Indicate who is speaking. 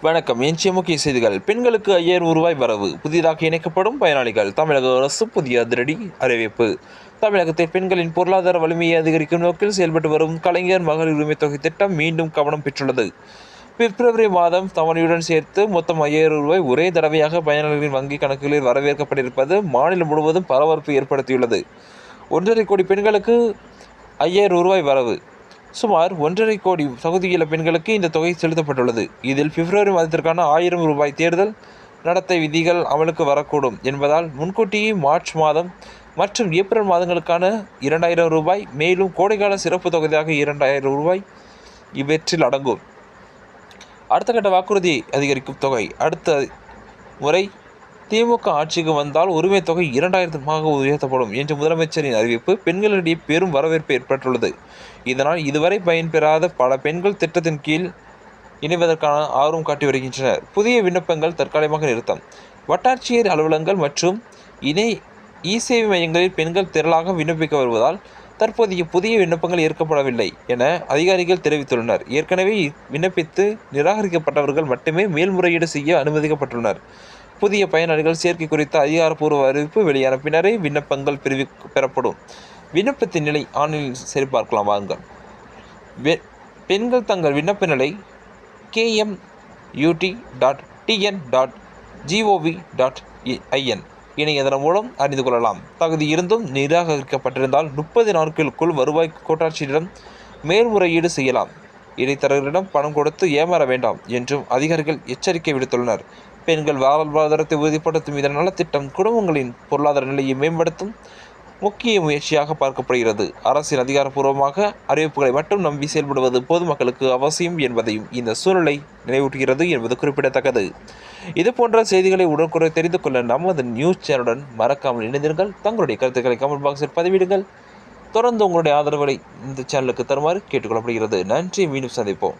Speaker 1: வணக்கம். இன்றைய முக்கிய செய்திகள். பெண்களுக்கு ரூ. 5000 வரவு. புதிதாக இணைக்கப்படும் பயனாளிகள். தமிழக அரசு புதிய அதிரடி அறிவிப்பு. தமிழகத்தில் பெண்களின் பொருளாதார வலிமையை அதிகரிக்கும் நோக்கில் செயல்பட்டு வரும் கலைஞர் மகளிர் உரிமைத் தொகை திட்டம் மீண்டும் கவனம் பெற்றுள்ளது. பிப்ரவரி மாதம் தவணையுடன் சேர்த்து மொத்தம் ரூ. 5000 ஒரே தடவையாக பயனாளிகளின் வங்கிக் கணக்குகளில் வரவேற்கப்பட்டிருப்பது மாநிலம் முழுவதும் பரபரப்பு ஏற்படுத்தியுள்ளது. 1.5 கோடி பெண்களுக்கு ரூ. 5000 வரவு. சுமார் 1.5 கோடி தகுதியுள்ள பெண்களுக்கு இந்த தொகை செலுத்தப்பட்டுள்ளது. இதில் பிப்ரவரி மாதத்திற்கான ரூ. 1000 தேர்தல் நடத்தை விதிகள் அமலுக்கு வரக்கூடும் என்பதால் முன்கூட்டியே மார்ச் மாதம் மற்றும் ஏப்ரல் மாதங்களுக்கான ரூ. 2000, மேலும் கோடைக்கால சிறப்பு தொகையாக ரூ. 2000 இவற்றில் அடங்கும். அடுத்த கட்ட வாக்குறுதி அதிகரிக்கும் தொகை. அடுத்த முறை திமுக ஆட்சிக்கு வந்தால் உரிமைத் தொகை 2000 உயர்த்தப்படும் என்ற முதலமைச்சரின் அறிவிப்பு பெண்களிடையே பெரும் வரவேற்பு ஏற்பட்டுள்ளது. இதனால் இதுவரை பயன்பெறாத பல பெண்கள் திட்டத்தின் கீழ் இணைவதற்கான ஆர்வம் காட்டி வருகின்றனர். புதிய விண்ணப்பங்கள் தற்காலிகமாக நிறுத்தம். வட்டாட்சியர் அலுவலகங்கள் மற்றும் இ-சேவை மையங்களில் பெண்கள் திரளாக விண்ணப்பிக்க வருவதால் தற்போதைய புதிய விண்ணப்பங்கள் ஏற்கப்படவில்லை என அதிகாரிகள் தெரிவித்துள்ளனர். ஏற்கனவே விண்ணப்பித்து நிராகரிக்கப்பட்டவர்கள் மட்டுமே மேல்முறையீடு செய்ய அனுமதிக்கப்பட்டுள்ளனர். புதிய பயனாளிகள் சேர்க்கை குறித்த அதிகாரப்பூர்வ அறிவிப்பு வெளியான பின்னரே விண்ணப்பங்கள் பெறப்படும். விண்ணப்பத்தின் நிலை ஆன்லைனில் சரிபார்க்கலாம் வாருங்கள். பெண்கள் தங்கள் விண்ணப்ப நிலை kmut.tn.gov.in இணையதளம் மூலம் அறிந்து கொள்ளலாம். தகுதி இருந்தும் நிராகரிக்கப்பட்டிருந்தால் 30 நாட்களுக்குள் வருவாய் கோட்டாட்சியரிடம் மேல்முறையீடு செய்யலாம். இடைத்தரகரிடம் பணம் கொடுத்து ஏமாற வேண்டாம் என்றும் அதிகாரிகள் எச்சரிக்கை விடுத்துள்ளனர். பெண்கள் வாழ்வாதாரத்தை உறுதிப்படுத்தும் இந்த நலத்திட்டம் குடும்பங்களின் பொருளாதார நிலையை மேம்படுத்தும் முக்கிய முயற்சியாக பார்க்கப்படுகிறது. அரசின் அதிகாரப்பூர்வமாக அறிவிப்புகளை மட்டும் நம்பி செயல்படுவது பொதுமக்களுக்கு அவசியம் என்பதையும் இந்த சூழ்நிலை நினைவூட்டுகிறது என்பது குறிப்பிடத்தக்கது. இதுபோன்ற செய்திகளை உடனுக்குடன் தெரிந்து கொள்ள நமது நியூஸ் சேனலுடன் மறக்காமல் இணைந்தீர்கள். தங்களுடைய கருத்துக்களை கமெண்ட் பாக்ஸில் பதிவிடுங்கள். தொடர்ந்து உங்களுடைய ஆதரவுகளை இந்த சேனலுக்கு தருமாறு கேட்டுக்கொள்ளப்படுகிறது. நன்றி. மீண்டும் சந்திப்போம்.